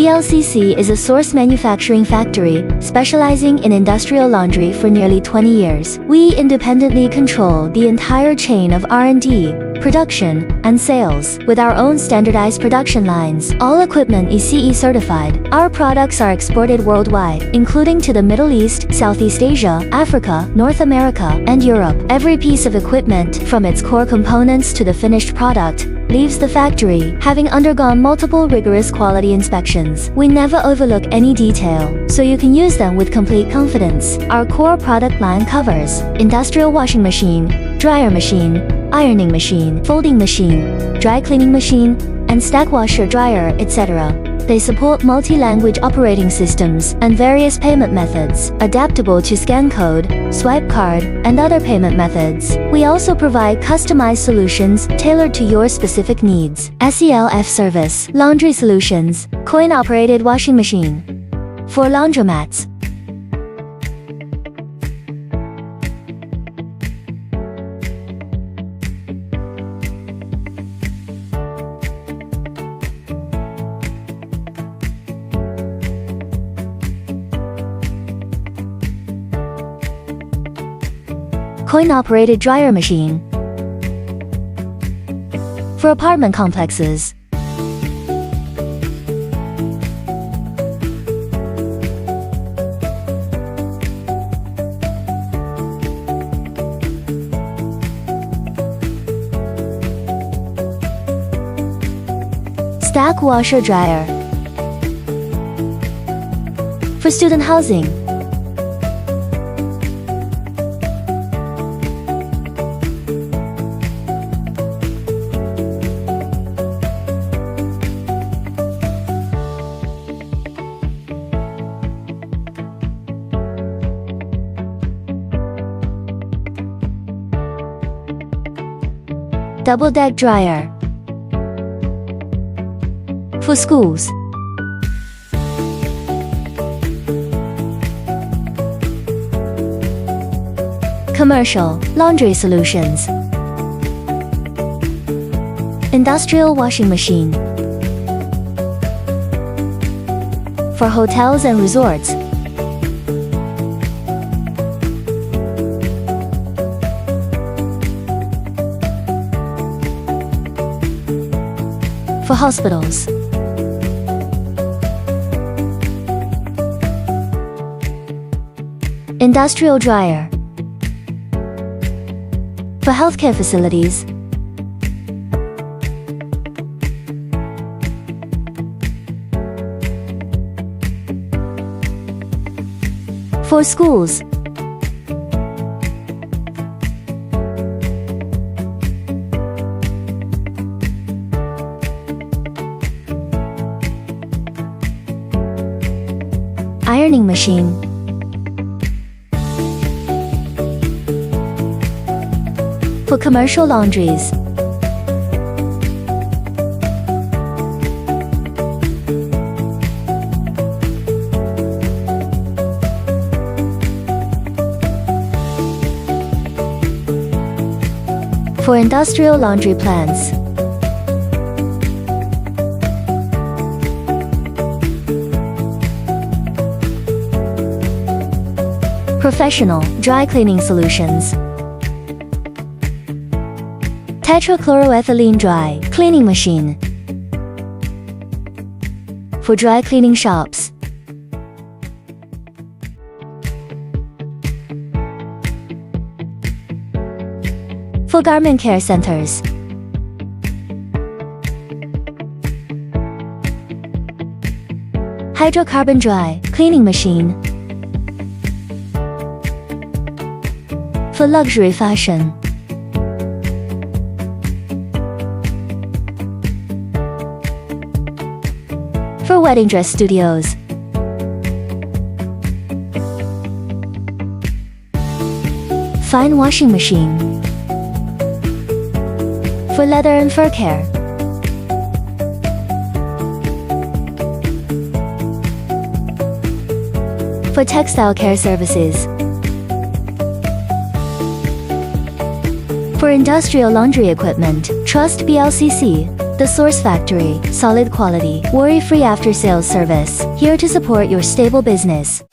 BLCC is a source manufacturing factory specializing in industrial laundry for nearly 20 years. We independently control the entire chain of R&D, production, and sales. With our own standardized production lines, all equipment is CE certified. Our products are exported worldwide, including to the Middle East, Southeast Asia, Africa, North America, and Europe. Every piece of equipment, from its core components to the finished product, leaves the factory, having undergone multiple rigorous quality inspections. We never overlook any detail, so you can use them with complete confidence. Our core product line covers industrial washing machine, dryer machine, ironing machine, folding machine, dry cleaning machine, and stack washer dryer, etc. They support multi-language operating systems and various payment methods, adaptable to scan code, swipe card, and other payment methods. We also provide customized solutions tailored to your specific needs. SELF service, laundry solutions, coin-operated washing machine. For laundromats. Coin-operated dryer machine. For apartment complexes. Stack washer dryer. For student housing. Double-deck dryer. For schools. Commercial laundry solutions. Industrial washing machine. For hotels and resorts. For hospitals. Industrial dryer. For healthcare facilities. For schools. Ironing machine. For commercial laundries. For industrial laundry plants. Professional dry cleaning solutions. Tetrachloroethylene dry cleaning machine. For dry cleaning shops. For garment care centers. Hydrocarbon dry cleaning machine. For luxury fashion. For wedding dress studios. Fine washing machine. For leather and fur care. For textile care services. For industrial laundry equipment, trust BLCC, The Source Factory, solid quality, worry-free after-sales service, here to support your stable business.